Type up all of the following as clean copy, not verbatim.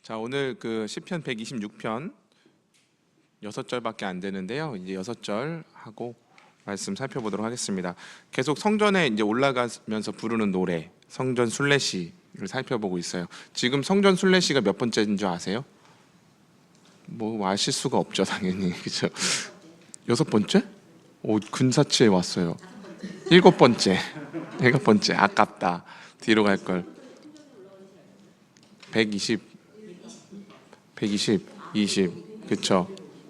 자, 오늘 그 시편 126편 6절밖에 안 되는데요. 이제 6절 하고 말씀 살펴보도록 하겠습니다. 계속 성전에 이제 올라가면서 부르는 노래, 성전 순례시를 살펴보고 있어요. 지금 성전 순례시가 몇 번째인 줄 아세요? 뭐 아실 수가 없죠, 당연히. 그렇죠? 6번째? 오, 근사치에 왔어요. 7번째. 7번째. 아깝다. 뒤로 갈 걸. 120 20 그쵸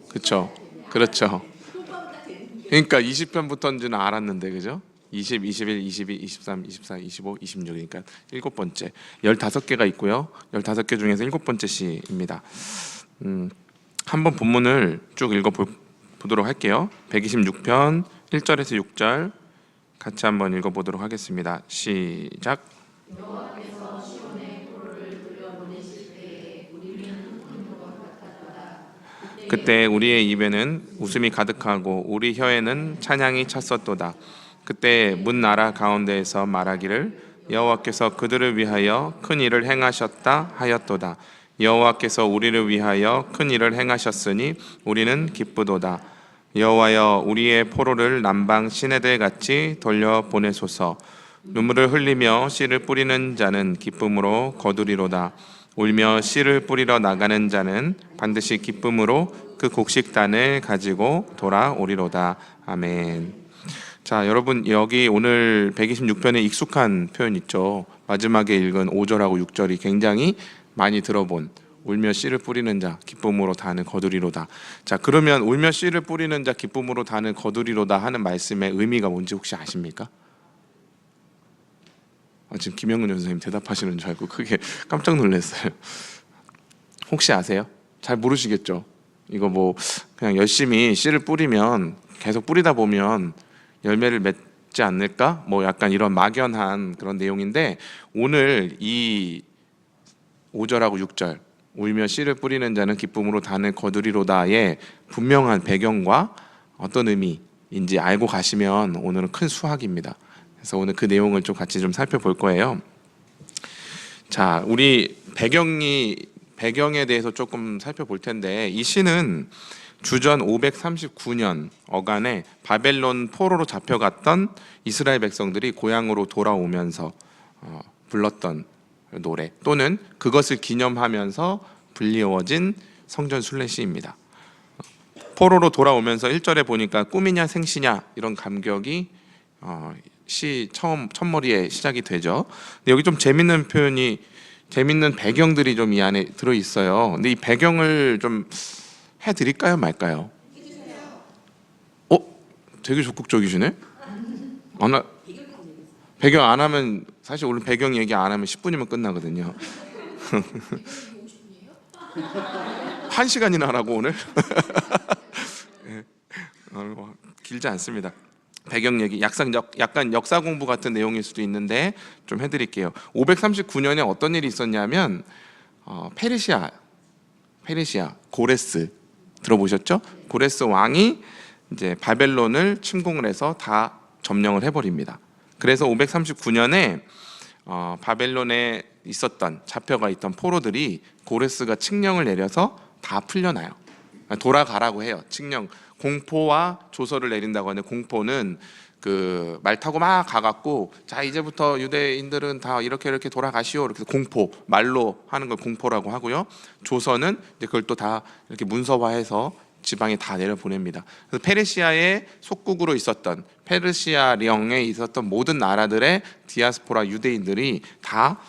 그렇죠. 그러니까 20편부터인지는 알았는데, 그죠? 20, 21, 22, 23, 24, 25, 26, 그러니까 7번째 15개가 있고요. 15개 중에서 7번째 시입니다. 한번 본문을 쭉 읽어보도록 할게요. 126편 1절에서 6절 같이 한번 읽어보도록 하겠습니다. 시작. 그때 우리의 입에는 웃음이 가득하고 우리 혀에는 찬양이 찼었도다. 그때 문 나라 가운데에서 말하기를 여호와께서 그들을 위하여 큰 일을 행하셨다 하였도다. 여호와께서 우리를 위하여 큰 일을 행하셨으니 우리는 기쁘도다. 여호와여, 우리의 포로를 남방 시내들 같이 돌려보내소서. 눈물을 흘리며 씨를 뿌리는 자는 기쁨으로 거두리로다. 울며 씨를 뿌리러 나가는 자는 반드시 기쁨으로 그 곡식단을 가지고 돌아오리로다. 아멘. 자, 여러분, 여기 오늘 126편에 익숙한 표현 있죠. 마지막에 읽은 5절하고 6절이 굉장히 많이 들어본 울며 씨를 뿌리는 자 기쁨으로 다는 거두리로다. 자, 그러면 울며 씨를 뿌리는 자 기쁨으로 다는 거두리로다 하는 말씀의 의미가 뭔지 혹시 아십니까? 지금 김영근 선생님 대답하시는 줄 알고 크게 깜짝 놀랐어요. 혹시 아세요? 잘 모르시겠죠? 이거 뭐 그냥 열심히 씨를 뿌리면 계속 뿌리다 보면 열매를 맺지 않을까? 뭐 약간 이런 막연한 그런 내용인데, 오늘 이 5절하고 6절 울며 씨를 뿌리는 자는 기쁨으로 단을 거두리로다의 분명한 배경과 어떤 의미인지 알고 가시면 오늘은 큰 수확입니다. 그래서 오늘 그 내용을 좀 같이 좀 살펴볼 거예요. 자, 우리 배경에 대해서 조금 살펴볼 텐데, 이 시는 주전 539년 어간에 바벨론 포로로 잡혀갔던 이스라엘 백성들이 고향으로 돌아오면서 불렀던 노래, 또는 그것을 기념하면서 불리워진 성전 순례시입니다. 포로로 돌아오면서 1절에 보니까 꿈이냐 생시냐 이런 감격이 시 첫머리에 시작이 되죠. 근데 여기 좀 재밌는 배경들이 좀 이 안에 들어 있어요. 근데 이 배경을 좀 해드릴까요, 말까요? 되게 적극적이시네. 배경 안 하면, 사실 오늘 배경 얘기 안 하면 10분이면 끝나거든요. 1시간이나 하라고 오늘? 네. 길지 않습니다. 배경 얘기, 약간 역사 공부 같은 내용일 수도 있는데 좀 해드릴게요. 539년에 어떤 일이 있었냐면 페르시아 고레스 들어보셨죠? 고레스 왕이 이제 바벨론을 침공을 해서 다 점령을 해버립니다. 그래서 539년에 바벨론에 잡혀가 있던 포로들이 고레스가 칙령을 내려서 다 풀려나요. 돌아가라고 해요. 칙령, 공포와 조서를 내린다고 하는데, 공포는 그 말 타고 막 가갖고 자, 이제부터 유대인들은 다 이렇게 돌아가시오, 이렇게 공포, 말로 하는 걸 공포라고 하고요. 조서는 이제 그걸 또 다 이렇게 문서화해서 지방에 다 내려보냅니다. 그래서 페르시아의 속국으로 있었던, 페르시아령에 있었던 모든 나라들의 디아스포라 유대인들이 다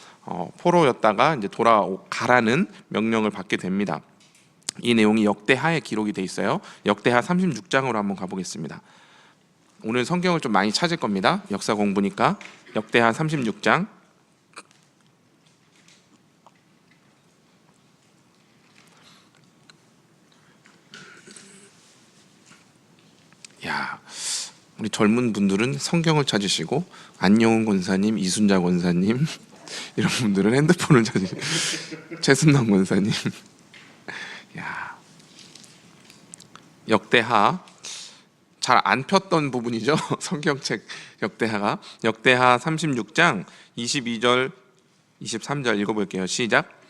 포로였다가 이제 돌아가라는 명령을 받게 됩니다. 이 내용이 역대하에 기록이 돼 있어요. 역대하 36장으로 한번 가보겠습니다. 오늘 성경을 좀 많이 찾을 겁니다. 역사 공부니까. 역대하 36장. 야, 우리 젊은 분들은 성경을 찾으시고, 안영훈 권사님, 이순자 권사님 이런 분들은 핸드폰을 찾으시고, 최순남 권사님. 야, 역대하 잘 안 폈던 부분이죠. 성경책 역대하 36장 22절 23절 읽어볼게요. 시작.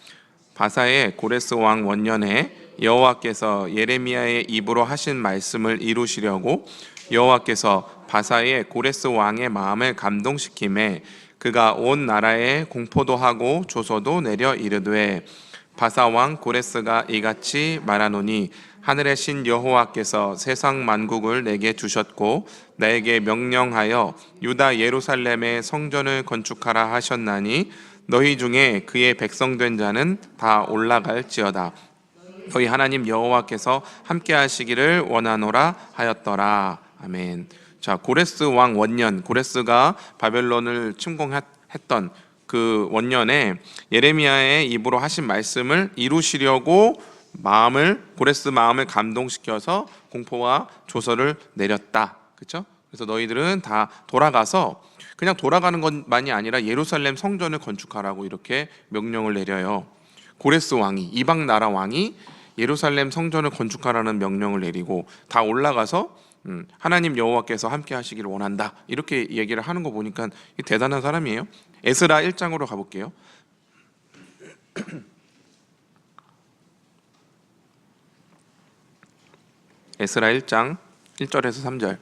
바사의 고레스 왕 원년에 여호와께서 예레미야의 입으로 하신 말씀을 이루시려고 여호와께서 바사의 고레스 왕의 마음을 감동시키매 그가 온 나라에 공포도 하고 조서도 내려 이르되 바사 왕 고레스가 이같이 말하노니 하늘의 신 여호와께서 세상 만국을 내게 주셨고 나에게 명령하여 유다 예루살렘의 성전을 건축하라 하셨나니 너희 중에 그의 백성된 자는 다 올라갈지어다. 너희 하나님 여호와께서 함께 하시기를 원하노라 하였더라. 아멘. 자, 고레스 왕 원년, 고레스가 바벨론을 침공했던 그 원년에 예레미야의 입으로 하신 말씀을 이루시려고 고레스 마음을 감동시켜서 공포와 조서를 내렸다. 그렇죠? 그래서 너희들은 다 돌아가서 그냥 돌아가는 것만이 아니라 예루살렘 성전을 건축하라고 이렇게 명령을 내려요. 고레스 왕이, 이방 나라 왕이 예루살렘 성전을 건축하라는 명령을 내리고 다 올라가서 하나님 여호와께서 함께 하시기를 원한다 이렇게 얘기를 하는 거 보니까 대단한 사람이에요. 에스라 1장으로 가볼게요. 에스라 1장 1절에서 3절.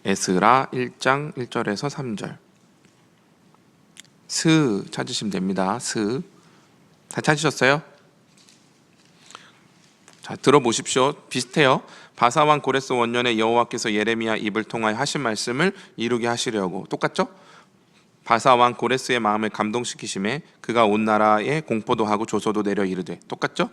에스라 1장 1절에서 3절. 스 찾으시면 됩니다. 스. 다 찾으셨어요? 자, 들어보십시오. 비슷해요. 바사왕 고레스 원년에 여호와께서 예레미야 입을 통하여 하신 말씀을 이루게 하시려고. 똑같죠? 바사왕 고레스의 마음을 감동시키심에 그가 온 나라에 공포도 하고 조소도 내려 이르되. 똑같죠?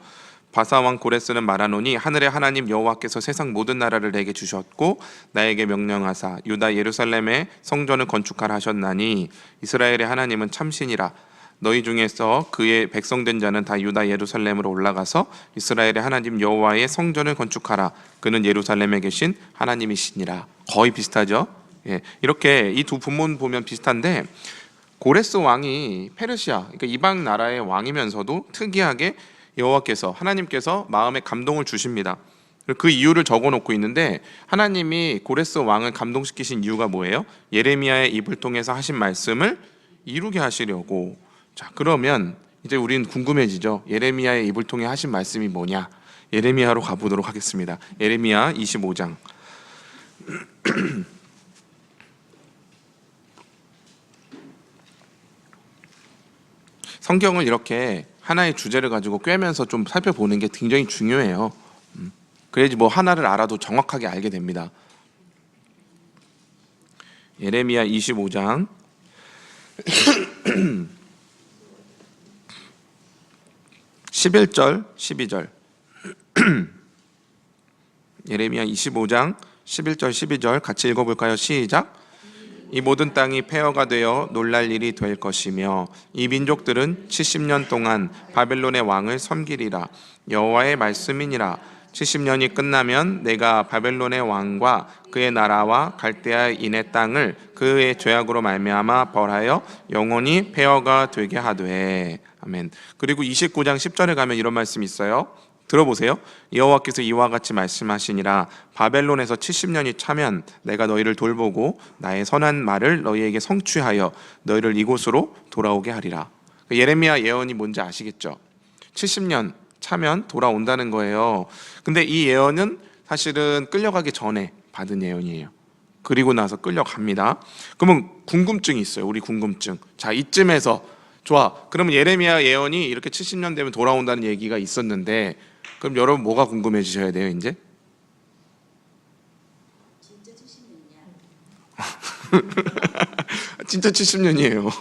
바사왕 고레스는 말하노니 하늘의 하나님 여호와께서 세상 모든 나라를 내게 주셨고 나에게 명령하사 유다 예루살렘에 성전을 건축하라 하셨나니 이스라엘의 하나님은 참신이라. 너희 중에서 그의 백성된 자는 다 유다 예루살렘으로 올라가서 이스라엘의 하나님 여호와의 성전을 건축하라. 그는 예루살렘에 계신 하나님이시니라. 거의 비슷하죠? 예, 이렇게 이 두 본문 보면 비슷한데 고레스 왕이 페르시아, 그러니까 이방 나라의 왕이면서도 특이하게 여호와께서 하나님께서 마음에 감동을 주십니다. 그 이유를 적어놓고 있는데 하나님이 고레스 왕을 감동시키신 이유가 뭐예요? 예레미야의 입을 통해서 하신 말씀을 이루게 하시려고. 자, 그러면 이제 우리는 궁금해지죠. 예레미야의 입을 통해 하신 말씀이 뭐냐? 예레미야로 가보도록 하겠습니다. 예레미야 25장. 성경을 이렇게 하나의 주제를 가지고 꿰면서 좀 살펴보는 게 굉장히 중요해요. 그래야지 뭐 하나를 알아도 정확하게 알게 됩니다. 예레미야 25장 11절 12절. 예레미야 25장 11절 12절 같이 읽어볼까요? 시작. 이 모든 땅이 폐허가 되어 놀랄 일이 될 것이며 이 민족들은 70년 동안 바벨론의 왕을 섬기리라. 여호와의 말씀이니라. 70년이 끝나면 내가 바벨론의 왕과 그의 나라와 갈대아 인의 땅을 그의 죄악으로 말미암아 벌하여 영원히 폐허가 되게 하되. 아멘. 그리고 29장 10절에 가면 이런 말씀이 있어요. 들어보세요. 여호와께서 이와 같이 말씀하시니라. 바벨론에서 70년이 차면 내가 너희를 돌보고 나의 선한 말을 너희에게 성취하여 너희를 이곳으로 돌아오게 하리라. 예레미야 예언이 뭔지 아시겠죠? 70년 차면 돌아온다는 거예요. 근데 이 예언은 사실은 끌려가기 전에 받은 예언이에요. 그리고 나서 끌려갑니다. 그러면 궁금증이 있어요. 우리 궁금증. 자, 이쯤에서 좋아. 그러면 예레미야 예언이 이렇게 70년 되면 돌아온다는 얘기가 있었는데 그럼 여러분 뭐가 궁금해지셔야 돼요, 이제? 진짜 70년이야? 진짜 70년이에요.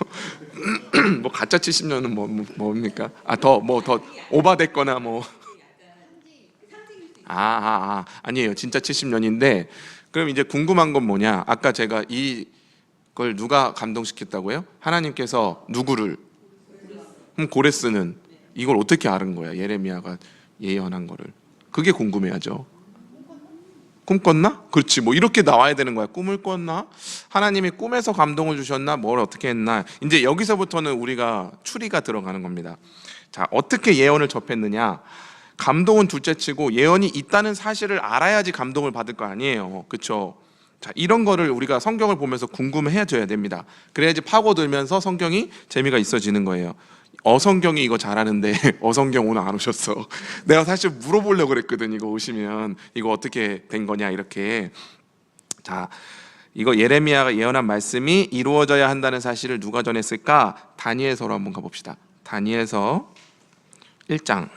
뭐 가짜 70년은 뭡니까? 더 오바됐거나 뭐. 아니에요. 진짜 70년인데 그럼 이제 궁금한 건 뭐냐? 아까 제가 이걸 누가 감동시켰다고요? 하나님께서 누구를? 그럼 고레스는 이걸 어떻게 알은 거야? 예레미야가 예언한 거를. 그게 궁금해하죠. 꿈꿨나? 그렇지. 뭐 이렇게 나와야 되는 거야. 꿈을 꿨나? 하나님이 꿈에서 감동을 주셨나? 뭘 어떻게 했나? 이제 여기서부터는 우리가 추리가 들어가는 겁니다. 자, 어떻게 예언을 접했느냐? 감동은 둘째치고 예언이 있다는 사실을 알아야지 감동을 받을 거 아니에요. 그렇죠? 자, 이런 거를 우리가 성경을 보면서 궁금해져야 됩니다. 그래야지 파고들면서 성경이 재미가 있어지는 거예요. 어성경이 이거 잘하는데 어성경 오늘 안 오셨어. 내가 사실 물어보려고 그랬거든. 이거 오시면 이거 어떻게 된 거냐 이렇게. 자, 이거 예레미야가 예언한 말씀이 이루어져야 한다는 사실을 누가 전했을까? 다니엘서로 한번 가봅시다. 다니엘서 1장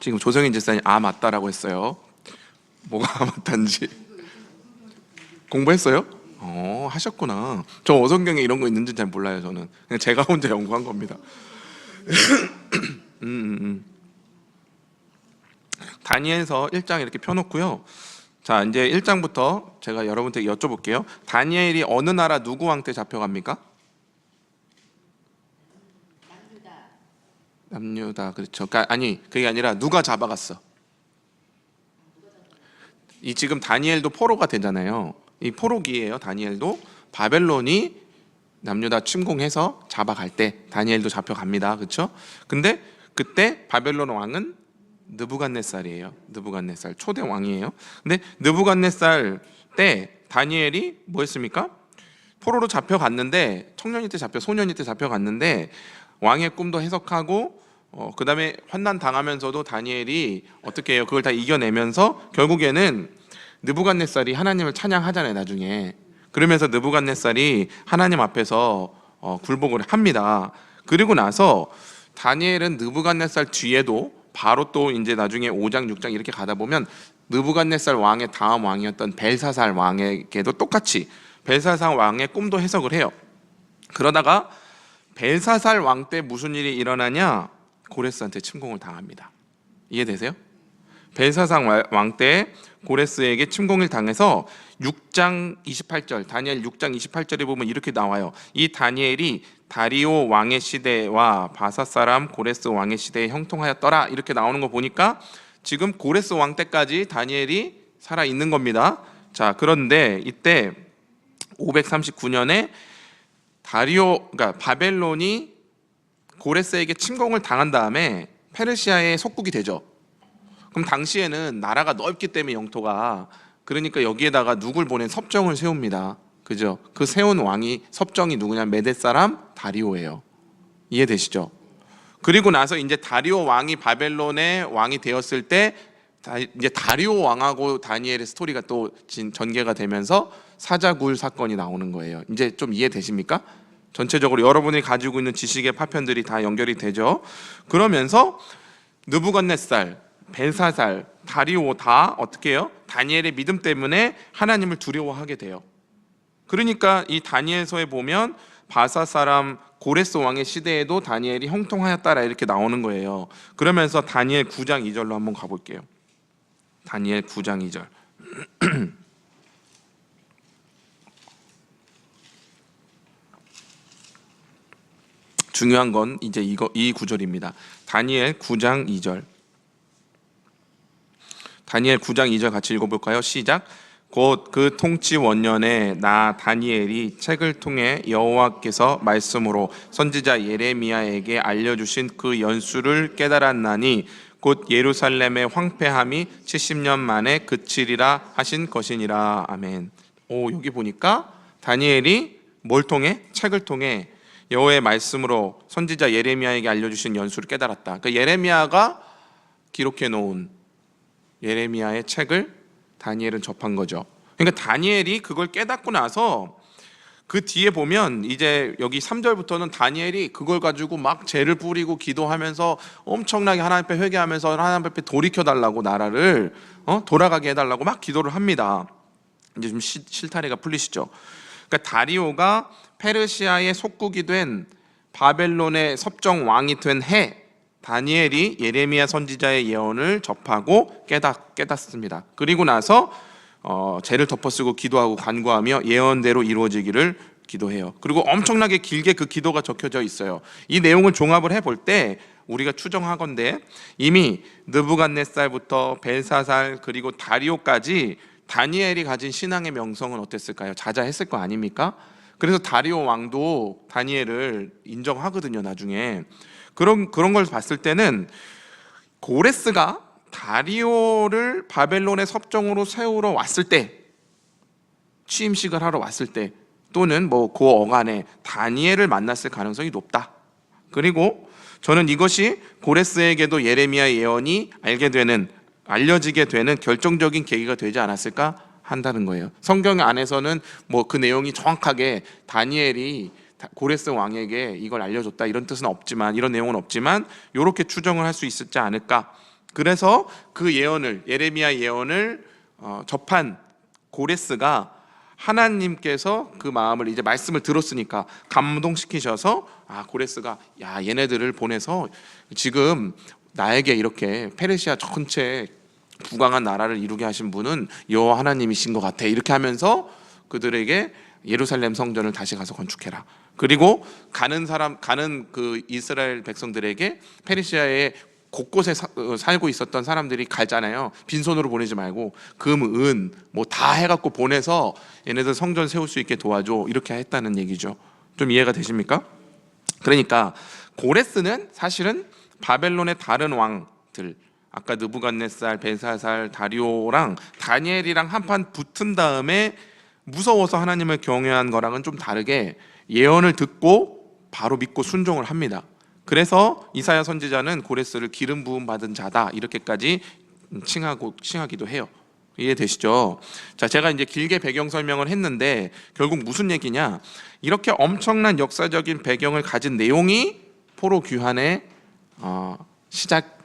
지금 조성인 집사님 맞다라고 했어요. 뭐가 맞단지 공부했어요? 하셨구나. 저 어성경에 이런 거 있는지 잘 몰라요. 저는 그냥 제가 혼자 연구한 겁니다. 다니엘서 1장 이렇게 펴놓고요. 자, 이제 1장부터 제가 여러분께 여쭤볼게요. 다니엘이 어느 나라 누구 왕 때 잡혀갑니까? 남유다. 그렇죠. 그러니까 아니, 그게 아니라 누가 잡아갔어? 이 지금 다니엘도 포로가 되잖아요. 이 포로기예요. 다니엘도 바벨론이 남유다 침공해서 잡아갈 때 다니엘도 잡혀갑니다. 그렇죠? 근데 그때 바벨론 왕은 느부갓네살이에요. 느부갓네살 초대 왕이에요. 근데 느부갓네살 때 다니엘이 뭐 했습니까? 포로로 잡혀갔는데 청년이 때 소년이 때 잡혀갔는데 왕의 꿈도 해석하고 그 다음에 환난 당하면서도 다니엘이 어떻게 해요? 그걸 다 이겨내면서 결국에는 느부갓네살이 하나님을 찬양하잖아요. 나중에 그러면서 느부갓네살이 하나님 앞에서 굴복을 합니다. 그리고 나서 다니엘은 느부갓네살 뒤에도 바로 또 이제 나중에 5장 6장 이렇게 가다 보면 느부갓네살 왕의 다음 왕이었던 벨사살 왕에게도 똑같이 벨사살 왕의 꿈도 해석을 해요. 그러다가 벨사살 왕 때 무슨 일이 일어나냐? 고레스한테 침공을 당합니다. 이해되세요? 벨사살 왕 때 고레스에게 침공을 당해서 6장 28절 다니엘 6장 28절에 보면 이렇게 나와요. 이 다니엘이 다리오 왕의 시대와 바사 사람 고레스 왕의 시대에 형통하였더라 이렇게 나오는 거 보니까 지금 고레스 왕 때까지 다니엘이 살아 있는 겁니다. 자, 그런데 이때 539년에 그러니까 바벨론이 고레스에게 침공을 당한 다음에 페르시아의 속국이 되죠. 그럼 당시에는 나라가 넓기 때문에 영토가 그러니까 여기에다가 누굴 보낸 섭정을 세웁니다. 그죠? 그 세운 왕이 섭정이 누구냐? 메대 사람 다리오예요. 이해되시죠? 그리고 나서 이제 다리오 왕이 바벨론의 왕이 되었을 때 이제 다리오 왕하고 다니엘의 스토리가 또 전개가 되면서 사자굴 사건이 나오는 거예요. 이제 좀 이해되십니까? 전체적으로 여러분이 가지고 있는 지식의 파편들이 다 연결이 되죠. 그러면서 느부갓네살, 벨사살, 다리오 다 어떻게 해요? 다니엘의 믿음 때문에 하나님을 두려워하게 돼요. 그러니까 이 다니엘서에 보면 바사 사람 고레스 왕의 시대에도 다니엘이 형통하였다라 이렇게 나오는 거예요. 그러면서 다니엘 9장 2절로 한번 가볼게요. 다니엘 9장 2절. 중요한 건 이제 이 구절입니다. 다니엘 9장 2절. 다니엘 9장 2절 같이 읽어볼까요? 시작. 곧 그 통치 원년에 나 다니엘이 책을 통해 여호와께서 말씀으로 선지자 예레미야에게 알려주신 그 연수를 깨달았나니 곧 예루살렘의 황폐함이 70년 만에 그치리라 하신 것이니라. 아멘. 여기 보니까 다니엘이 뭘 통해? 책을 통해 여호와의 말씀으로 선지자 예레미야에게 알려주신 연수를 깨달았다. 그러니까 예레미야가 기록해 놓은 예레미야의 책을 다니엘은 접한 거죠. 그러니까 다니엘이 그걸 깨닫고 나서 그 뒤에 보면 이제 여기 3절부터는 다니엘이 그걸 가지고 막 죄를 뿌리고 기도하면서 엄청나게 하나님 앞에 회개하면서 하나님 앞에 돌이켜달라고 나라를 돌아가게 해달라고 막 기도를 합니다. 이제 좀 실타래가 풀리시죠. 그러니까 다리오가 페르시아의 속국이 된 바벨론의 섭정 왕이 된 해 다니엘이 예레미야 선지자의 예언을 접하고 깨닫습니다. 그리고 나서 죄를 덮어쓰고 기도하고 간구하며 예언대로 이루어지기를 기도해요. 그리고 엄청나게 길게 그 기도가 적혀져 있어요. 이 내용을 종합을 해볼 때 우리가 추정하건대 이미 느부갓네살부터 벨사살 그리고 다리오까지 다니엘이 가진 신앙의 명성은 어땠을까요? 자자했을 거 아닙니까? 그래서 다리오 왕도 다니엘을 인정하거든요. 나중에 그런 걸 봤을 때는 고레스가 다리오를 바벨론의 섭정으로 세우러 왔을 때, 취임식을 하러 왔을 때, 또는 뭐 그 어간에 다니엘을 만났을 가능성이 높다. 그리고 저는 이것이 고레스에게도 예레미야 예언이 알려지게 되는 결정적인 계기가 되지 않았을까 한다는 거예요. 성경 안에서는 뭐 그 내용이 정확하게 다니엘이 고레스 왕에게 이걸 알려줬다 이런 뜻은 없지만, 이런 내용은 없지만 이렇게 추정을 할 수 있었지 않을까. 그래서 그 예언을, 예레미야 예언을 접한 고레스가 하나님께서 그 마음을, 이제 말씀을 들었으니까 감동시키셔서, 고레스가 얘네들을 보내서 지금 나에게 이렇게 페르시아 전체 부강한 나라를 이루게 하신 분은 여호와 하나님이신 것 같아, 이렇게 하면서 그들에게 예루살렘 성전을 다시 가서 건축해라. 그리고 가는 그 이스라엘 백성들에게 페르시아의 곳곳에 살고 있었던 사람들이 갈잖아요. 빈손으로 보내지 말고 금, 은 뭐 다 해갖고 보내서 얘네들 성전 세울 수 있게 도와줘, 이렇게 했다는 얘기죠. 좀 이해가 되십니까? 그러니까 고레스는 사실은 바벨론의 다른 왕들, 아까 느부갓네살, 벨사살, 다리오랑 다니엘이랑 한판 붙은 다음에 무서워서 하나님을 경외한 거랑은 좀 다르게 예언을 듣고 바로 믿고 순종을 합니다. 그래서 이사야 선지자는 고레스를 기름 부음 받은 자다, 이렇게까지 칭하기도 해요. 이해되시죠? 자, 제가 이제 길게 배경 설명을 했는데 결국 무슨 얘기냐? 이렇게 엄청난 역사적인 배경을 가진 내용이 포로 귀환의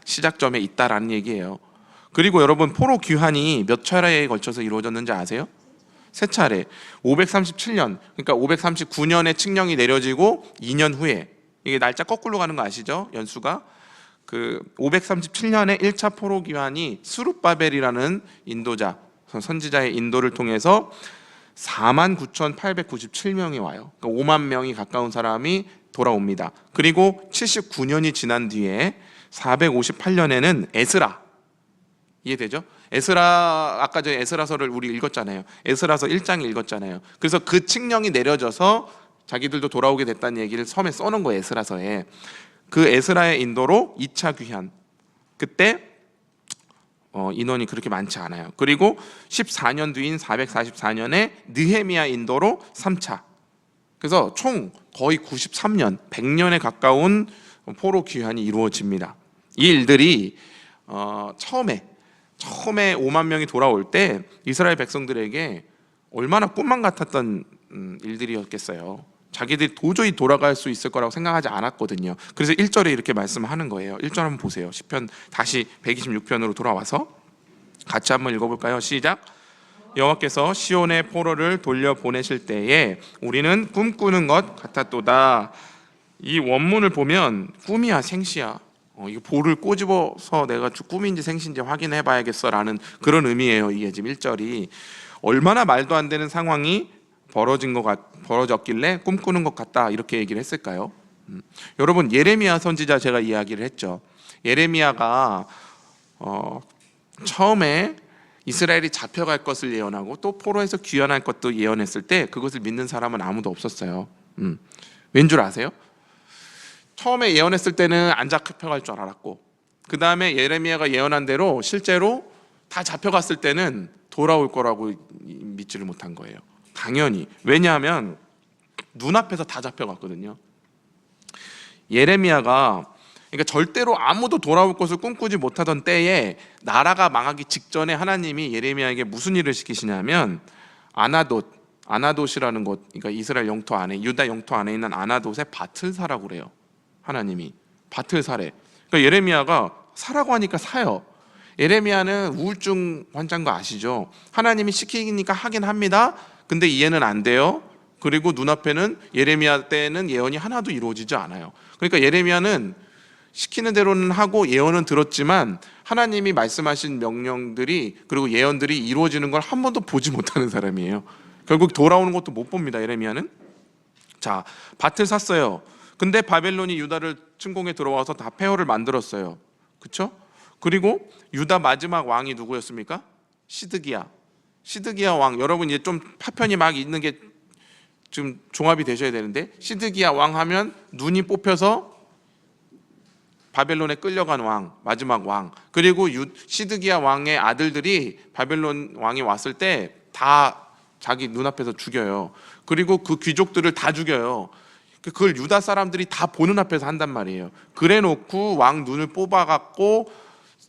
시작점에 있다라는 얘기예요. 그리고 여러분, 포로 귀환이 몇 차례에 걸쳐서 이루어졌는지 아세요? 3차례. 537년, 그러니까 539년에 칙령이 내려지고 2년 후에, 이게 날짜 거꾸로 가는 거 아시죠? 연수가. 그 537년에 1차 포로 귀환이 스룹바벨이라는 인도자, 선지자의 인도를 통해서 49,897명이 와요. 그러니까 5만 명이 가까운 사람이 돌아옵니다. 그리고 79년이 지난 뒤에 458년에는 에스라, 이해되죠? 에스라, 아까 전에 에스라서를 우리 읽었잖아요. 에스라서 1장 읽었잖아요. 그래서 그 칙령이 내려져서 자기들도 돌아오게 됐다는 얘기를 섬에 써놓은 거예요, 에스라서에. 그 에스라의 인도로 2차 귀환, 그때 인원이 그렇게 많지 않아요. 그리고 14년 뒤인 444년에 느헤미야 인도로 3차. 그래서 총 거의 93년, 100년에 가까운 포로 귀환이 이루어집니다. 이 일들이 처음에 5만 명이 돌아올 때 이스라엘 백성들에게 얼마나 꿈만 같았던 일들이었겠어요. 자기들이 도저히 돌아갈 수 있을 거라고 생각하지 않았거든요. 그래서 1절에 이렇게 말씀하는 거예요. 1절 한번 보세요. 시편 다시 126편으로 돌아와서 같이 한번 읽어볼까요? 시작. 여호와께서 시온의 포로를 돌려보내실 때에 우리는 꿈꾸는 것 같았도다. 이 원문을 보면 꿈이야 생시야, 이거 볼을 꼬집어서 내가 꿈인지 생시인지 확인해 봐야겠어라는 그런 의미예요. 이게 지금 1절이 얼마나 말도 안 되는 상황이 벌어졌길래 꿈꾸는 것 같다, 이렇게 얘기를 했을까요? 여러분, 예레미야 선지자 제가 이야기를 했죠. 예레미야가 처음에 이스라엘이 잡혀갈 것을 예언하고 또 포로에서 귀환할 것도 예언했을 때 그것을 믿는 사람은 아무도 없었어요. 왠 줄 아세요? 처음에 예언했을 때는 안 잡혀갈 줄 알았고, 그 다음에 예레미야가 예언한 대로 실제로 다 잡혀갔을 때는 돌아올 거라고 믿지를 못한 거예요. 당연히. 왜냐하면 눈앞에서 다 잡혀갔거든요. 예레미야가, 그러니까 절대로 아무도 돌아올 것을 꿈꾸지 못하던 때에 나라가 망하기 직전에 하나님이 예레미야에게 무슨 일을 시키시냐면 아나돗이라는 곳, 그러니까 이스라엘 영토 안에, 유다 영토 안에 있는 아나돗에 밭을 사라고 그래요. 하나님이 밭을 사래. 그러니까 예레미야가 사라고 하니까 사요. 예레미야는 우울증 환자인 거 아시죠? 하나님이 시키니까 하긴 합니다. 근데 이해는 안 돼요. 그리고 눈앞에는 예레미야 때는 예언이 하나도 이루어지지 않아요. 그러니까 예레미야는 시키는 대로는 하고 예언은 들었지만 하나님이 말씀하신 명령들이, 그리고 예언들이 이루어지는 걸 한 번도 보지 못하는 사람이에요. 결국 돌아오는 것도 못 봅니다, 예레미야는. 자, 밭을 샀어요. 근데 바벨론이 유다를 침공해 들어와서 다 폐허를 만들었어요. 그렇죠? 그리고 유다 마지막 왕이 누구였습니까? 시드기야 왕. 여러분, 이제 좀 파편이 막 있는 게 좀 종합이 되셔야 되는데, 시드기야 왕 하면 눈이 뽑혀서 바벨론에 끌려간 왕, 마지막 왕, 그리고 시드기야 왕의 아들들이 바벨론 왕이 왔을 때 다 자기 눈앞에서 죽여요. 그리고 그 귀족들을 다 죽여요. 그걸 유다 사람들이 다 보는 앞에서 한단 말이에요. 그래 놓고 왕 눈을 뽑아갖고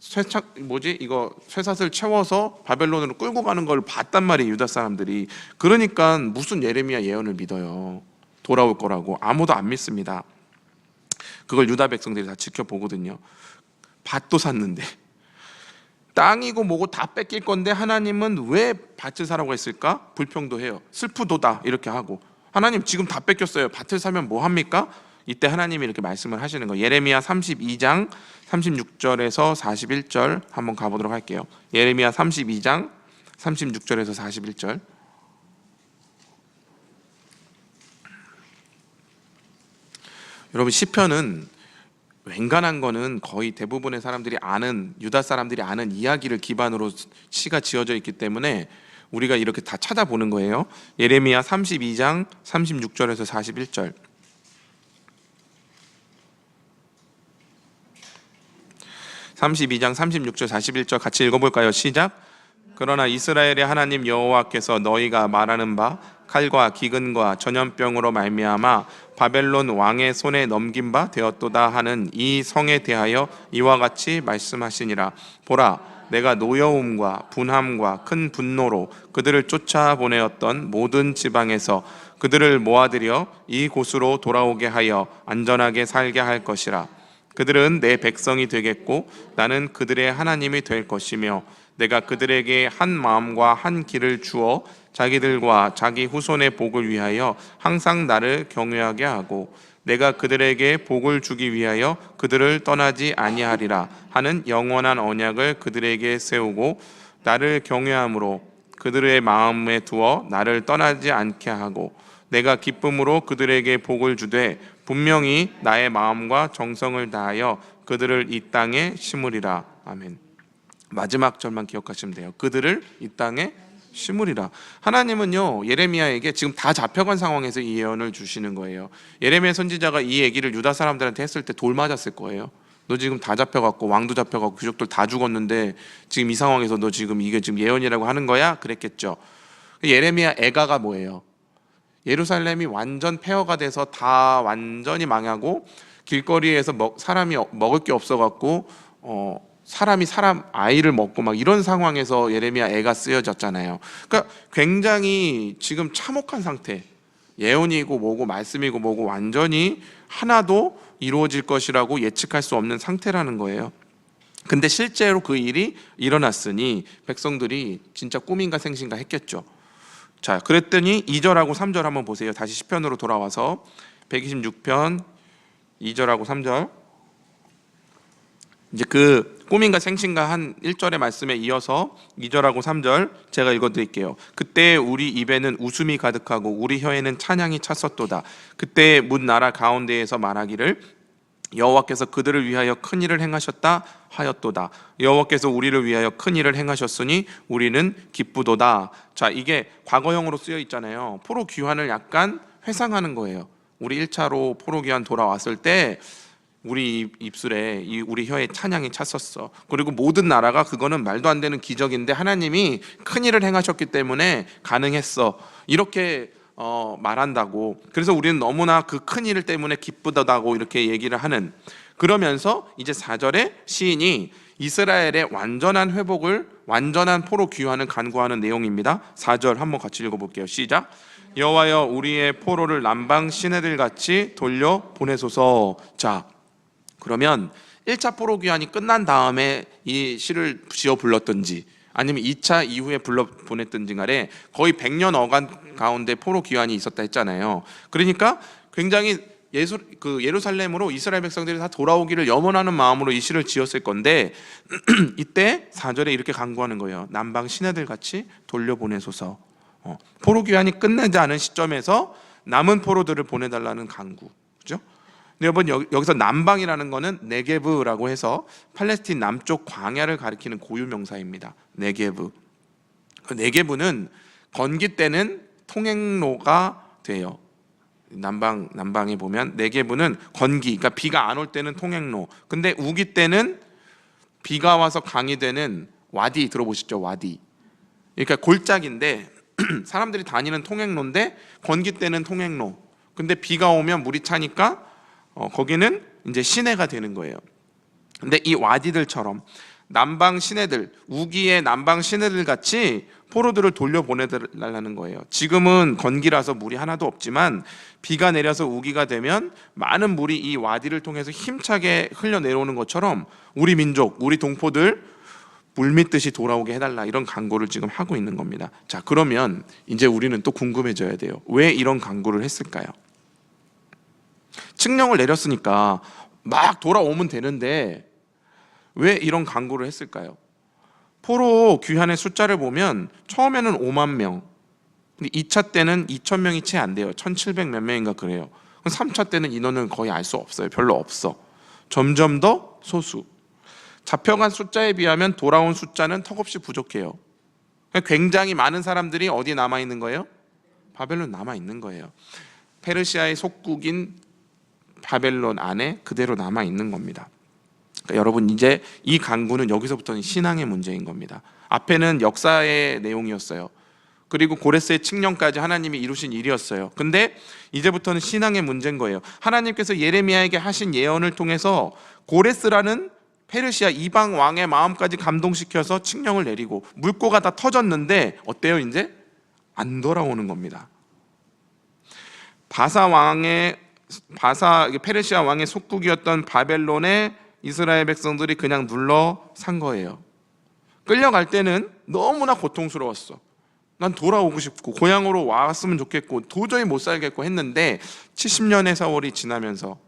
쇠사슬 채워서 바벨론으로 끌고 가는 걸 봤단 말이에요, 유다 사람들이. 그러니까 무슨 예레미야 예언을 믿어요? 돌아올 거라고. 아무도 안 믿습니다. 그걸 유다 백성들이 다 지켜보거든요. 밭도 샀는데, 땅이고 뭐고 다 뺏길 건데 하나님은 왜 밭을 사라고 했을까? 불평도 해요. 슬프도다 이렇게 하고, 하나님 지금 다 뺏겼어요. 밭을 사면 뭐 합니까? 이때 하나님이 이렇게 말씀을 하시는 거예요. 예레미야 32장 36절에서 41절 한번 가보도록 할게요. 예레미야 32장 36절에서 41절. 여러분, 시편은 웬간한 거는 거의 대부분의 사람들이 아는, 유다 사람들이 아는 이야기를 기반으로 시가 지어져 있기 때문에 우리가 이렇게 다 찾아보는 거예요. 예레미야 32장 36절에서 41절. (32장) 36절 41절 같이 읽어볼까요? 시작. 그러나 이스라엘의 하나님 여호와께서 너희가 말하는 바 칼과 기근과 전염병으로 말미암아 바벨론 왕의 손에 넘긴 바 되었도다 하는 이 성에 대하여 이와 같이 말씀하시니라. 보라, 내가 노여움과 분함과 큰 분노로 그들을 쫓아보내었던 모든 지방에서 그들을 모아들여 이 곳으로 돌아오게 하여 안전하게 살게 할 것이라. 그들은 내 백성이 되겠고 나는 그들의 하나님이 될 것이며 내가 그들에게 한 마음과 한 길을 주어 자기들과 자기 후손의 복을 위하여 항상 나를 경외하게 하고 내가 그들에게 복을 주기 위하여 그들을 떠나지 아니하리라 하는 영원한 언약을 그들에게 세우고 나를 경외함으로 그들의 마음에 두어 나를 떠나지 않게 하고 내가 기쁨으로 그들에게 복을 주되 분명히 나의 마음과 정성을 다하여 그들을 이 땅에 심으리라. 아멘. 마지막 절만 기억하시면 돼요. 그들을 이 땅에 심으리라. 하나님은요, 예레미야에게 지금 다 잡혀간 상황에서 이 예언을 주시는 거예요. 예레미야 선지자가 이 얘기를 유다 사람들한테 했을 때 돌 맞았을 거예요. 너 지금 다 잡혀갔고 왕도 잡혀갔고 귀족들 다 죽었는데 지금 이 상황에서 너 지금 이게 지금 예언이라고 하는 거야? 그랬겠죠. 예레미야 애가가 뭐예요? 예루살렘이 완전 폐허가 돼서 다 완전히 망하고 길거리에서 사람이 먹을 게 없어갖고 사람이 사람 아이를 먹고 막 이런 상황에서 예레미야 애가 쓰여졌잖아요. 그러니까 굉장히 지금 참혹한 상태, 예언이고 뭐고 말씀이고 뭐고 완전히 하나도 이루어질 것이라고 예측할 수 없는 상태라는 거예요. 근데 실제로 그 일이 일어났으니 백성들이 진짜 꿈인가 생신가 했겠죠. 자, 그랬더니 2절하고 3절 한번 보세요. 다시 시편으로 돌아와서 126편 2절하고 3절. 이제 그 꿈인가 생신가 한 1절의 말씀에 이어서 2절하고 3절 제가 읽어드릴게요. 그때 우리 입에는 웃음이 가득하고 우리 혀에는 찬양이 찼었도다. 그때 문 나라 가운데에서 말하기를 여호와께서 그들을 위하여 큰 일을 행하셨다 하였도다. 여호와께서 우리를 위하여 큰 일을 행하셨으니 우리는 기쁘도다. 자, 이게 과거형으로 쓰여 있잖아요. 포로 귀환을 약간 회상하는 거예요. 우리 1차로 포로 귀환 돌아왔을 때 우리 입술에 우리 혀에 찬양이 찼었어. 그리고 모든 나라가 그거는 말도 안 되는 기적인데 하나님이 큰 일을 행하셨기 때문에 가능했어. 이렇게 말한다고. 그래서 우리는 너무나 그 큰 일 때문에 기쁘다고 이렇게 얘기를 하는. 그러면서 이제 4절에 시인이 이스라엘의 완전한 회복을, 완전한 포로 귀환을 간구하는 내용입니다. 4절 한번 같이 읽어볼게요. 시작. 여호와여 우리의 포로를 남방 시내들 같이 돌려 보내소서. 자, 그러면 1차 포로 귀환이 끝난 다음에 이 시를 지어 불렀던지 아니면 2차 이후에 불러 보냈던지 간에 거의 100년 어간 가운데 포로 귀환이 있었다 했잖아요. 그러니까 굉장히 예루살렘으로 이스라엘 백성들이 다 돌아오기를 염원하는 마음으로 이 시를 지었을 건데 이때 4절에 이렇게 간구하는 거예요. 남방 시내들 같이 돌려보내소서. 포로 귀환이 끝나지 않은 시점에서 남은 포로들을 보내달라는 간구. 그죠? 근데 여러분 여기서 남방이라는 거는 네게브라고 해서 팔레스틴 남쪽 광야를 가리키는 고유 명사입니다. 네게브. 그 네게브는 건기 때는 통행로가 돼요. 남방에 보면 네게부는 건기, 그러니까 비가 안 올 때는 통행로, 근데 우기 때는 비가 와서 강이 되는 와디, 들어보셨죠? 와디. 그러니까 골짜기인데 사람들이 다니는 통행로인데 건기 때는 통행로, 근데 비가 오면 물이 차니까 거기는 이제 시내가 되는 거예요. 근데 이 와디들처럼 남방 시내들, 우기의 남방 시내들 같이 포로들을 돌려보내달라는 거예요. 지금은 건기라서 물이 하나도 없지만 비가 내려서 우기가 되면 많은 물이 이 와디를 통해서 힘차게 흘러내려오는 것처럼 우리 민족, 우리 동포들 물밀듯이 돌아오게 해달라, 이런 강구를 지금 하고 있는 겁니다. 자, 그러면 이제 우리는 또 궁금해져야 돼요. 왜 이런 강구를 했을까요? 칙령을 내렸으니까 막 돌아오면 되는데 왜 이런 강구를 했을까요? 포로 귀환의 숫자를 보면 처음에는 5만 명, 근데 2차 때는 2천 명이 채 안 돼요. 1,700 몇 명인가 그래요. 3차 때는 인원을 거의 알 수 없어요. 별로 없어. 점점 더 소수. 잡혀간 숫자에 비하면 돌아온 숫자는 턱없이 부족해요. 굉장히 많은 사람들이 어디에 남아있는 거예요? 바벨론 남아있는 거예요. 페르시아의 속국인 바벨론 안에 그대로 남아있는 겁니다. 그러니까 여러분, 이제 이 강구는 여기서부터는 신앙의 문제인 겁니다. 앞에는 역사의 내용이었어요. 그리고 고레스의 칙령까지 하나님이 이루신 일이었어요. 근데 이제부터는 신앙의 문제인 거예요. 하나님께서 예레미야에게 하신 예언을 통해서 고레스라는 페르시아 이방 왕의 마음까지 감동시켜서 칙령을 내리고 물꼬가 다 터졌는데 어때요? 이제 안 돌아오는 겁니다. 페르시아 왕의 속국이었던 바벨론에 이스라엘 백성들이 그냥 눌러 산 거예요. 끌려갈 때는 너무나 고통스러웠어. 난 돌아오고 싶고 고향으로 왔으면 좋겠고 도저히 못 살겠고 했는데 70년의 세월이 지나면서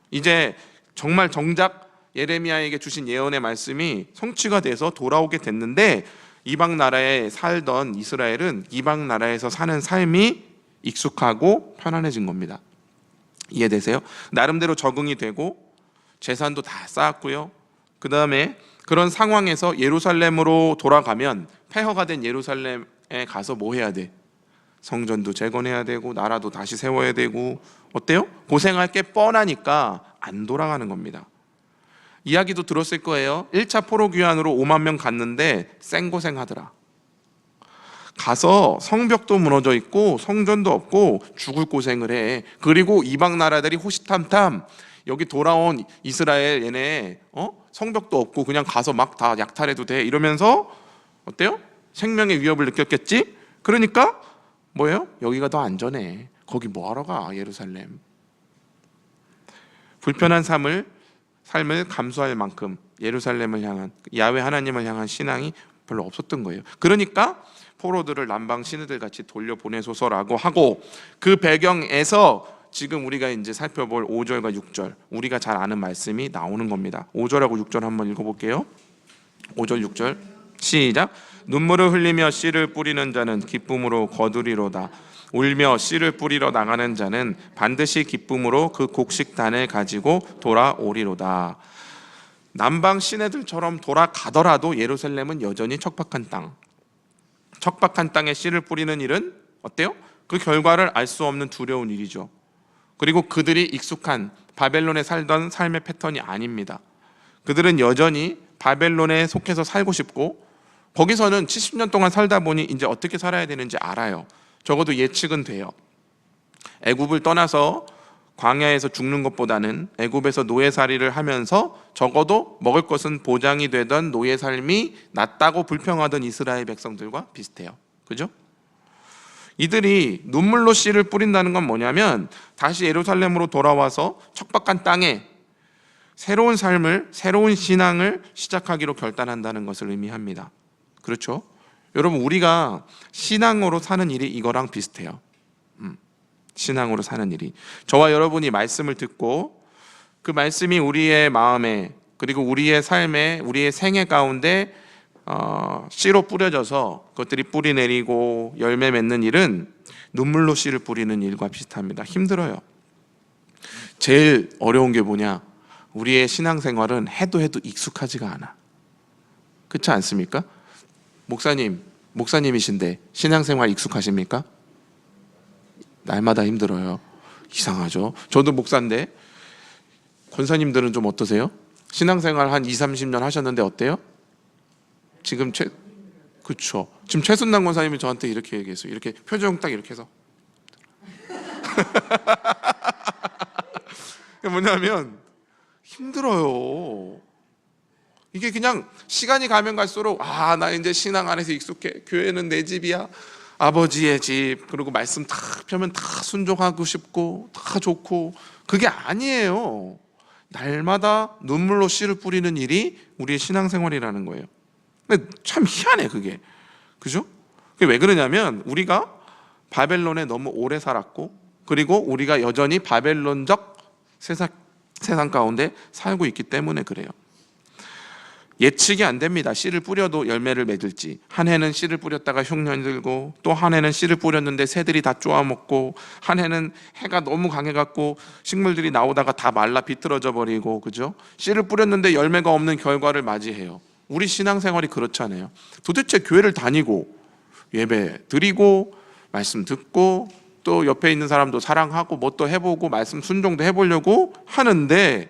이제 정말 정작 예레미야에게 주신 예언의 말씀이 성취가 돼서 돌아오게 됐는데, 이방 나라에 살던 이스라엘은 이방 나라에서 사는 삶이 익숙하고 편안해진 겁니다. 이해되세요? 나름대로 적응이 되고 재산도 다 쌓았고요. 그 다음에 그런 상황에서 예루살렘으로 돌아가면, 폐허가 된 예루살렘에 가서 뭐 해야 돼? 성전도 재건해야 되고 나라도 다시 세워야 되고, 어때요? 고생할 게 뻔하니까 안 돌아가는 겁니다. 이야기도 들었을 거예요. 1차 포로 귀환으로 5만 명 갔는데 생고생하더라. 가서 성벽도 무너져 있고 성전도 없고 죽을 고생을 해. 그리고 이방 나라들이 호시탐탐 여기 돌아온 이스라엘 얘네 성벽도 없고 그냥 가서 막 다 약탈해도 돼 이러면서 어때요? 생명의 위협을 느꼈겠지? 그러니까 뭐예요? 여기가 더 안전해. 거기 뭐하러 가? 예루살렘. 불편한 삶을 감수할 만큼 예루살렘을 향한, 야훼 하나님을 향한 신앙이 별로 없었던 거예요. 그러니까 포로들을 남방 시내들 같이 돌려보내소서라고 하고, 그 배경에서 지금 우리가 이제 살펴볼 5절과 6절, 우리가 잘 아는 말씀이 나오는 겁니다. 5절하고 6절 한번 읽어볼게요. 5절 6절 시작. 눈물을 흘리며 씨를 뿌리는 자는 기쁨으로 거두리로다. 울며 씨를 뿌리러 나가는 자는 반드시 기쁨으로 그 곡식단을 가지고 돌아오리로다. 남방 시내들처럼 돌아가더라도 예루살렘은 여전히 척박한 땅. 척박한 땅에 씨를 뿌리는 일은 어때요? 그 결과를 알 수 없는 두려운 일이죠. 그리고 그들이 익숙한 바벨론에 살던 삶의 패턴이 아닙니다. 그들은 여전히 바벨론에 속해서 살고 싶고, 거기서는 70년 동안 살다 보니 이제 어떻게 살아야 되는지 알아요. 적어도 예측은 돼요. 애굽을 떠나서 광야에서 죽는 것보다는 애굽에서 노예살이를 하면서 적어도 먹을 것은 보장이 되던 노예 삶이 낫다고 불평하던 이스라엘 백성들과 비슷해요. 그죠? 이들이 눈물로 씨를 뿌린다는 건 뭐냐면 다시 예루살렘으로 돌아와서 척박한 땅에 새로운 삶을, 새로운 신앙을 시작하기로 결단한다는 것을 의미합니다. 그렇죠? 여러분, 우리가 신앙으로 사는 일이 이거랑 비슷해요. 신앙으로 사는 일이, 저와 여러분이 말씀을 듣고 그 말씀이 우리의 마음에, 그리고 우리의 삶에, 우리의 생애 가운데 씨로 뿌려져서 그것들이 뿌리 내리고 열매 맺는 일은 눈물로 씨를 뿌리는 일과 비슷합니다. 힘들어요. 제일 어려운 게 뭐냐? 우리의 신앙생활은 해도 익숙하지가 않아. 그렇지 않습니까? 목사님이신데 신앙생활 익숙하십니까? 날마다 힘들어요. 이상하죠. 저도 목사인데 권사님들은 좀 어떠세요? 신앙생활 한 20, 30년 하셨는데 어때요? 지금 그쵸. 지금 최순남 권사님이 저한테 이렇게 얘기했어요. 이렇게 표정 딱 이렇게 해서 뭐냐면 힘들어요. 이게 그냥 시간이 가면 갈수록 나 이제 신앙 안에서 익숙해. 교회는 내 집이야. 아버지의 집. 그리고 말씀 탁 펴면 다 순종하고 싶고 다 좋고, 그게 아니에요. 날마다 눈물로 씨를 뿌리는 일이 우리의 신앙생활이라는 거예요. 근데 참 희한해 그게. 그죠? 그게 왜 그러냐면 우리가 바벨론에 너무 오래 살았고, 그리고 우리가 여전히 바벨론적 세상 가운데 살고 있기 때문에 그래요. 예측이 안 됩니다. 씨를 뿌려도 열매를 맺을지. 한 해는 씨를 뿌렸다가 흉년 들고, 또 한 해는 씨를 뿌렸는데 새들이 다 쪼아먹고, 한 해는 해가 너무 강해갖고 식물들이 나오다가 다 말라 비틀어져 버리고, 그죠? 씨를 뿌렸는데 열매가 없는 결과를 맞이해요. 우리 신앙생활이 그렇잖아요. 도대체 교회를 다니고 예배 드리고 말씀 듣고 또 옆에 있는 사람도 사랑하고 뭐 또 해보고 말씀 순종도 해보려고 하는데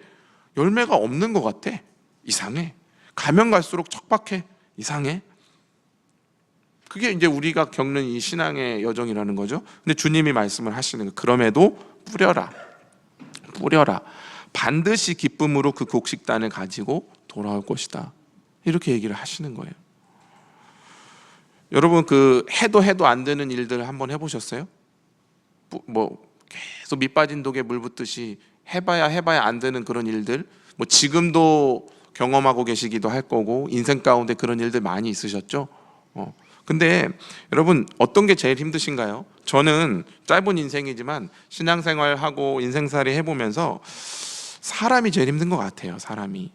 열매가 없는 것 같아. 이상해. 가면 갈수록 척박해. 이상해. 그게 이제 우리가 겪는 이 신앙의 여정이라는 거죠. 근데 주님이 말씀을 하시는 거, 그럼에도 뿌려라. 반드시 기쁨으로 그 곡식단을 가지고 돌아올 것이다. 이렇게 얘기를 하시는 거예요. 여러분, 그 해도 안 되는 일들 한번 해보셨어요? 뭐 계속 밑 빠진 독에 물 붓듯이 해봐야 안 되는 그런 일들, 뭐 지금도 경험하고 계시기도 할 거고 인생 가운데 그런 일들 많이 있으셨죠? 근데 여러분, 어떤 게 제일 힘드신가요? 저는 짧은 인생이지만 신앙생활하고 인생살이 해보면서 사람이 제일 힘든 것 같아요. 사람이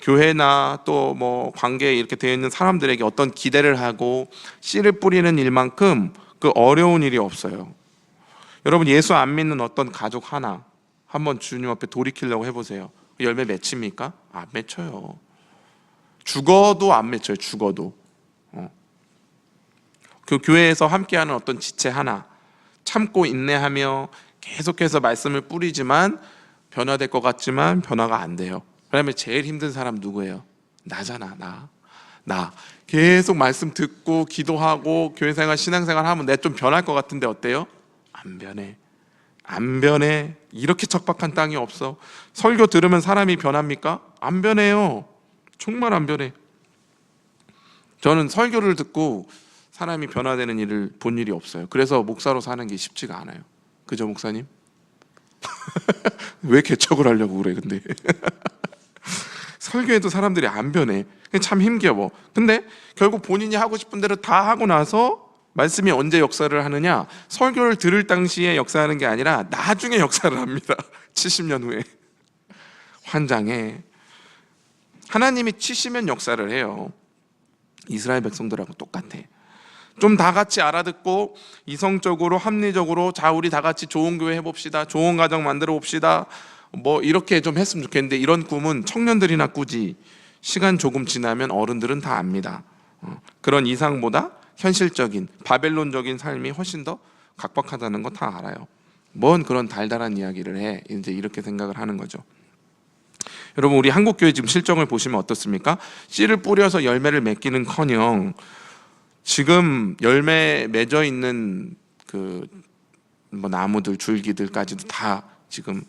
교회나 또 뭐 관계에 이렇게 되어 있는 사람들에게 어떤 기대를 하고 씨를 뿌리는 일만큼 그 어려운 일이 없어요. 여러분, 예수 안 믿는 어떤 가족 하나 한번 주님 앞에 돌이키려고 해보세요. 열매 맺힙니까? 안 맺혀요. 죽어도 안 맺혀요. 죽어도. 그 교회에서 함께하는 어떤 지체 하나 참고 인내하며 계속해서 말씀을 뿌리지만 변화될 것 같지만 변화가 안 돼요. 그러면 제일 힘든 사람 누구예요? 나잖아. 나 계속 말씀 듣고 기도하고 교회생활 신앙생활 하면 내 좀 변할 것 같은데 어때요? 안 변해. 이렇게 척박한 땅이 없어. 설교 들으면 사람이 변합니까? 안 변해요. 정말 안 변해. 저는 설교를 듣고 사람이 변화되는 일을 본 일이 없어요. 그래서 목사로 사는 게 쉽지가 않아요. 그죠, 목사님? 왜 개척을 하려고 그래 근데. 설교해도 사람들이 안 변해. 참 힘겨워. 근데 결국 본인이 하고 싶은 대로 다 하고 나서 말씀이 언제 역사를 하느냐? 설교를 들을 당시에 역사하는 게 아니라 나중에 역사를 합니다. 70년 후에. 환장해. 하나님이 치시면 역사를 해요. 이스라엘 백성들하고 똑같아. 좀 다 같이 알아듣고 이성적으로 합리적으로, 자 우리 다 같이 좋은 교회 해봅시다, 좋은 가정 만들어 봅시다, 뭐 이렇게 좀 했으면 좋겠는데, 이런 꿈은 청년들이나 꾸지 시간 조금 지나면 어른들은 다 압니다. 그런 이상보다 현실적인 바벨론적인 삶이 훨씬 더 각박하다는 거 다 알아요. 뭔 그런 달달한 이야기를 해, 이제 이렇게 생각을 하는 거죠. 여러분, 우리 한국교회 지금 실정을 보시면 어떻습니까? 씨를 뿌려서 열매를 맺기는커녕 지금 열매 맺어 있는 그 뭐 나무들, 줄기들까지도 다 지금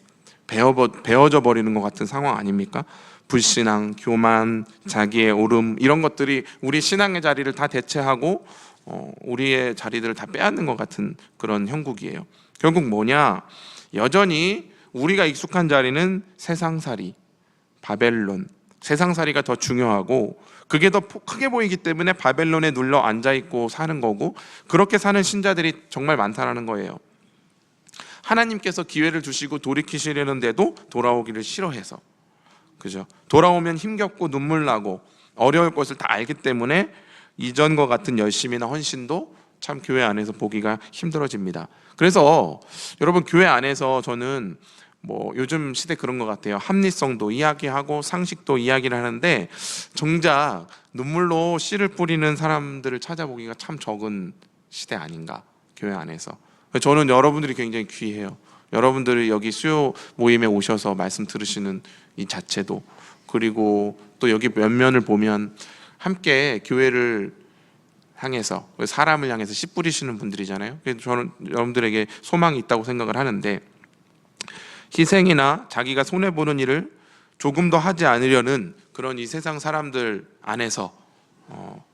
베어져 버리는 것 같은 상황 아닙니까? 불신앙, 교만, 자기의 오름, 이런 것들이 우리 신앙의 자리를 다 대체하고 우리의 자리들을 다 빼앗는 것 같은 그런 형국이에요. 결국 뭐냐? 여전히 우리가 익숙한 자리는 세상살이, 바벨론, 세상살이가 더 중요하고, 그게 더 크게 보이기 때문에 바벨론에 눌러 앉아있고 사는 거고, 그렇게 사는 신자들이 정말 많다는 거예요. 하나님께서 기회를 주시고 돌이키시려는데도 돌아오기를 싫어해서, 그죠? 돌아오면 힘겹고 눈물 나고 어려울 것을 다 알기 때문에 이전과 같은 열심이나 헌신도 참 교회 안에서 보기가 힘들어집니다. 그래서 여러분, 교회 안에서 저는 뭐 요즘 시대 그런 것 같아요. 합리성도 이야기하고 상식도 이야기를 하는데 정작 눈물로 씨를 뿌리는 사람들을 찾아보기가 참 적은 시대 아닌가, 교회 안에서. 저는 여러분들이 굉장히 귀해요. 여러분들이 여기 수요 모임에 오셔서 말씀 들으시는 이 자체도, 그리고 또 여기 면면을 보면 함께 교회를 향해서, 사람을 향해서 씨 뿌리시는 분들이잖아요. 그래서 저는 여러분들에게 소망이 있다고 생각을 하는데, 희생이나 자기가 손해보는 일을 조금 더 하지 않으려는 그런 이 세상 사람들 안에서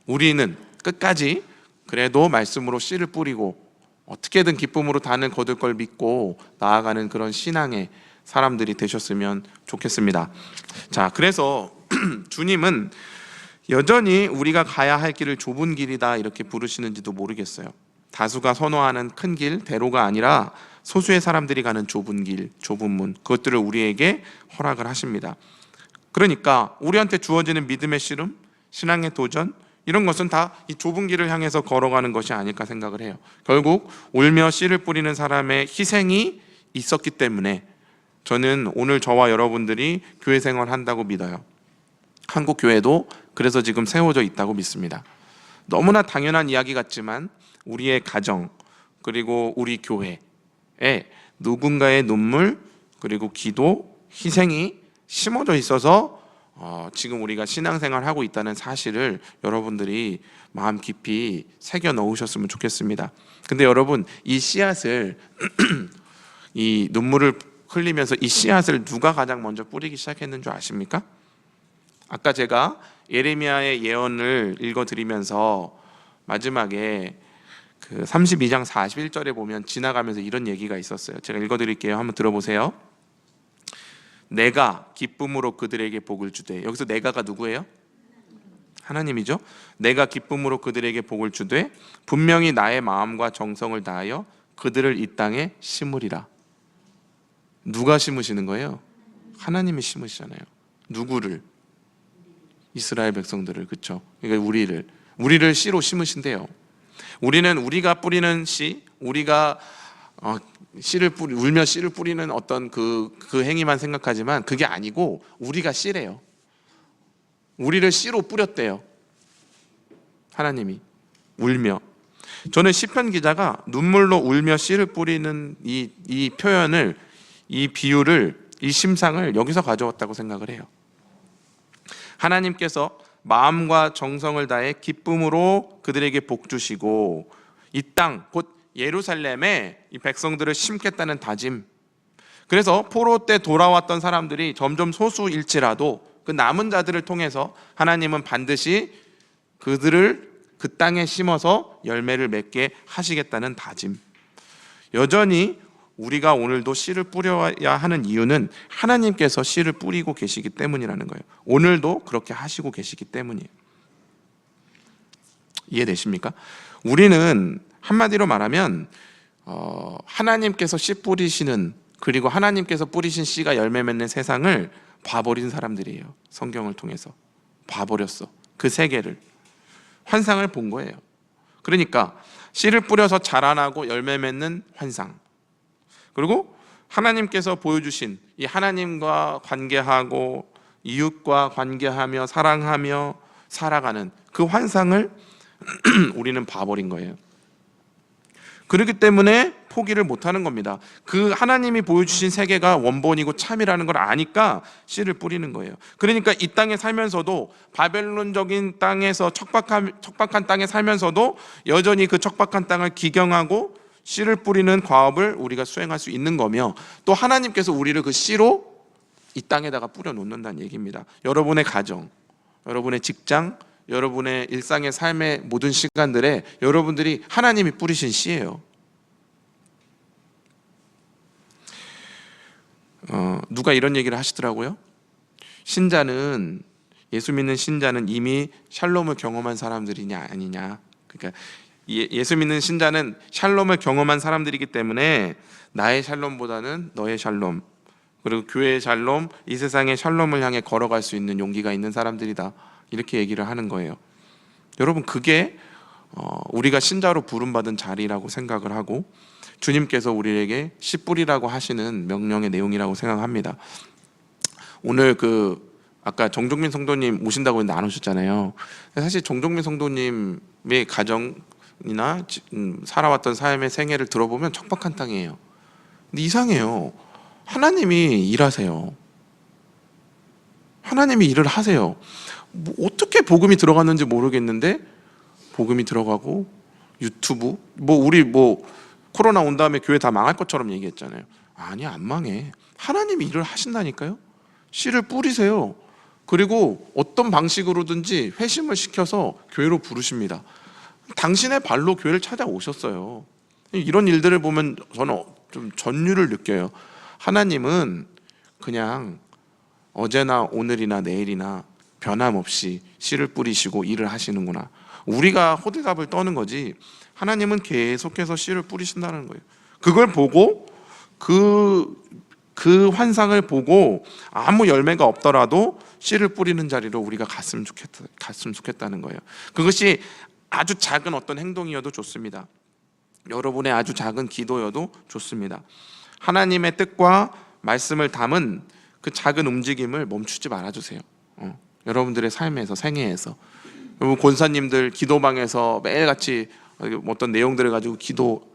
우리는 끝까지 그래도 말씀으로 씨를 뿌리고 어떻게든 기쁨으로 단을 거둘 걸 믿고 나아가는 그런 신앙의 사람들이 되셨으면 좋겠습니다. 자, 그래서 주님은 여전히 우리가 가야 할 길을 좁은 길이다 이렇게 부르시는지도 모르겠어요. 다수가 선호하는 큰 길, 대로가 아니라 소수의 사람들이 가는 좁은 길, 좁은 문, 그것들을 우리에게 허락을 하십니다. 그러니까 우리한테 주어지는 믿음의 씨름, 신앙의 도전, 이런 것은 다 이 좁은 길을 향해서 걸어가는 것이 아닐까 생각을 해요. 결국 울며 씨를 뿌리는 사람의 희생이 있었기 때문에 저는 오늘 저와 여러분들이 교회 생활한다고 믿어요. 한국 교회도 그래서 지금 세워져 있다고 믿습니다. 너무나 당연한 이야기 같지만 우리의 가정, 그리고 우리 교회에 누군가의 눈물, 그리고 기도, 희생이 심어져 있어서 지금 우리가 신앙생활을 하고 있다는 사실을 여러분들이 마음 깊이 새겨 넣으셨으면 좋겠습니다. 근데 여러분, 이 씨앗을 이 눈물을 흘리면서 이 씨앗을 누가 가장 먼저 뿌리기 시작했는 줄 아십니까? 아까 제가 예레미야의 예언을 읽어드리면서 마지막에 그 32장 41절에 보면 지나가면서 이런 얘기가 있었어요. 제가 읽어드릴게요. 한번 들어보세요. 내가 기쁨으로 그들에게 복을 주되, 여기서 내가가 누구예요? 하나님이죠. 내가 기쁨으로 그들에게 복을 주되 분명히 나의 마음과 정성을 다하여 그들을 이 땅에 심으리라. 누가 심으시는 거예요? 하나님이 심으시잖아요. 누구를? 이스라엘 백성들을. 그렇죠? 그러니까 우리를 씨로 심으신대요. 우리는 우리가 뿌리는 씨, 우리가 울며 씨를 뿌리는 어떤 그 행위만 생각하지만 그게 아니고 우리가 씨래요. 우리를 씨로 뿌렸대요. 하나님이 울며. 저는 시편 기자가 눈물로 울며 씨를 뿌리는 이 표현을, 이 비유를, 이 심상을 여기서 가져왔다고 생각을 해요. 하나님께서 마음과 정성을 다해 기쁨으로 그들에게 복 주시고 이 땅, 곧 예루살렘에 이 백성들을 심겠다는 다짐. 그래서 포로 때 돌아왔던 사람들이 점점 소수일지라도 그 남은 자들을 통해서 하나님은 반드시 그들을 그 땅에 심어서 열매를 맺게 하시겠다는 다짐. 여전히 우리가 오늘도 씨를 뿌려야 하는 이유는 하나님께서 씨를 뿌리고 계시기 때문이라는 거예요. 오늘도 그렇게 하시고 계시기 때문이에요. 이해되십니까? 우리는 한마디로 말하면 하나님께서 씨 뿌리시는, 그리고 하나님께서 뿌리신 씨가 열매 맺는 세상을 봐버린 사람들이에요. 성경을 통해서 봐버렸어. 그 세계를, 환상을 본 거예요. 그러니까 씨를 뿌려서 자라나고 열매 맺는 환상, 그리고 하나님께서 보여주신 이 하나님과 관계하고 이웃과 관계하며 사랑하며 살아가는 그 환상을 우리는 봐버린 거예요. 그렇기 때문에 포기를 못하는 겁니다. 그 하나님이 보여주신 세계가 원본이고 참이라는 걸 아니까 씨를 뿌리는 거예요. 그러니까 이 땅에 살면서도, 바벨론적인 땅에서 척박한 땅에 살면서도 여전히 그 척박한 땅을 기경하고 씨를 뿌리는 과업을 우리가 수행할 수 있는 거며, 또 하나님께서 우리를 그 씨로 이 땅에다가 뿌려 놓는다는 얘기입니다. 여러분의 가정, 여러분의 직장, 여러분의 일상의 삶의 모든 시간들에 여러분들이 하나님이 뿌리신 씨예요. 누가 이런 얘기를 하시더라고요. 예수 믿는 신자는 이미 샬롬을 경험한 사람들이냐 아니냐. 그러니까 예수 믿는 신자는 샬롬을 경험한 사람들이기 때문에 나의 샬롬보다는 너의 샬롬, 그리고 교회의 샬롬, 이 세상의 샬롬을 향해 걸어갈 수 있는 용기가 있는 사람들이다, 이렇게 얘기를 하는 거예요. 여러분, 그게 우리가 신자로 부름받은 자리라고 생각을 하고 주님께서 우리에게 씨 뿌리라고 하시는 명령의 내용이라고 생각합니다. 오늘 아까 정종민 성도님 오신다고 했는데 안 오셨잖아요. 사실 정종민 성도님의 가정, 살아왔던 삶의 생애를 들어보면 척박한 땅이에요. 근데 이상해요. 하나님이 일하세요. 하나님이 일을 하세요. 뭐 어떻게 복음이 들어갔는지 모르겠는데 복음이 들어가고 유튜브 우리 코로나 온 다음에 교회 다 망할 것처럼 얘기했잖아요. 아니, 안 망해. 하나님이 일을 하신다니까요. 씨를 뿌리세요. 그리고 어떤 방식으로든지 회심을 시켜서 교회로 부르십니다. 당신의 발로 교회를 찾아오셨어요. 이런 일들을 보면 저는 좀 전율을 느껴요. 하나님은 그냥 어제나 오늘이나 내일이나 변함없이 씨를 뿌리시고 일을 하시는구나. 우리가 호들갑을 떠는 거지 하나님은 계속해서 씨를 뿌리신다는 거예요. 그걸 보고 그 환상을 보고 아무 열매가 없더라도 씨를 뿌리는 자리로 우리가 갔으면 좋겠다는 거예요. 그것이 아주 작은 어떤 행동이어도 좋습니다. 여러분의 아주 작은 기도여도 좋습니다. 하나님의 뜻과 말씀을 담은 그 작은 움직임을 멈추지 말아주세요. 여러분들의 삶에서, 생애에서. 권사님들 기도방에서 매일같이 어떤 내용들을 가지고 기도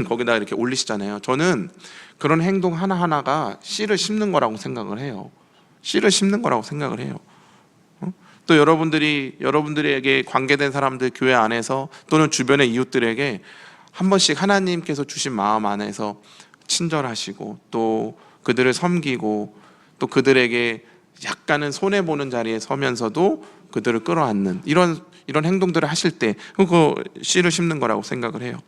거기다 이렇게 올리시잖아요. 저는 그런 행동 하나하나가 씨를 심는 거라고 생각을 해요. 씨를 심는 거라고 생각을 해요. 또 여러분들에게 관계된 사람들, 교회 안에서 또는 주변의 이웃들에게 한 번씩 하나님께서 주신 마음 안에서 친절하시고 또 그들을 섬기고 또 그들에게 약간은 손해보는 자리에 서면서도 그들을 끌어안는 이런 행동들을 하실 때 그거 씨를 심는 거라고 생각을 해요.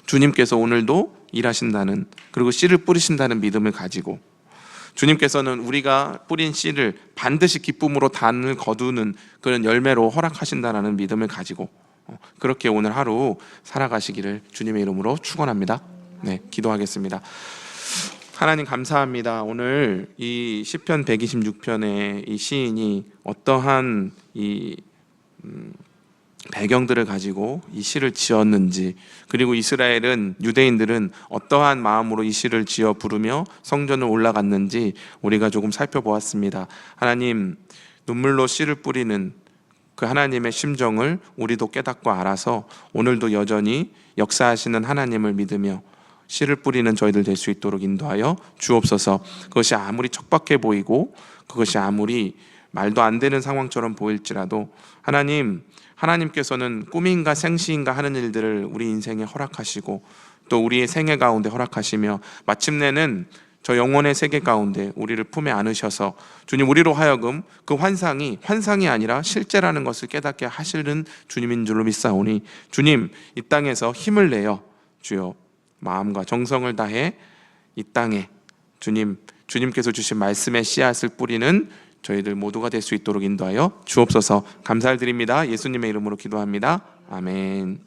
주님께서 오늘도 일하신다는, 그리고 씨를 뿌리신다는 믿음을 가지고 주님께서는 우리가 뿌린 씨를 반드시 기쁨으로 단을 거두는 그런 열매로 허락하신다는 믿음을 가지고 그렇게 오늘 하루 살아가시기를 주님의 이름으로 축원합니다. 네, 기도하겠습니다. 하나님 감사합니다. 오늘 이 시편 126편의 이 시인이 어떠한 이 배경들을 가지고 이 시를 지었는지, 그리고 이스라엘은, 유대인들은 어떠한 마음으로 이 시를 지어 부르며 성전을 올라갔는지 우리가 조금 살펴보았습니다. 하나님, 눈물로 씨를 뿌리는 그 하나님의 심정을 우리도 깨닫고 알아서 오늘도 여전히 역사하시는 하나님을 믿으며 씨를 뿌리는 저희들 될 수 있도록 인도하여 주옵소서. 그것이 아무리 척박해 보이고 그것이 아무리 말도 안 되는 상황처럼 보일지라도 하나님께서는 꿈인가 생시인가 하는 일들을 우리 인생에 허락하시고 또 우리의 생애 가운데 허락하시며 마침내는 저 영혼의 세계 가운데 우리를 품에 안으셔서 주님, 우리로 하여금 그 환상이 아니라 실제라는 것을 깨닫게 하시는 주님인 줄로 믿사오니 주님, 이 땅에서 힘을 내어 주여 마음과 정성을 다해 이 땅에 주님께서 주신 말씀의 씨앗을 뿌리는 저희들 모두가 될 수 있도록 인도하여 주옵소서. 감사를 드립니다. 예수님의 이름으로 기도합니다. 아멘.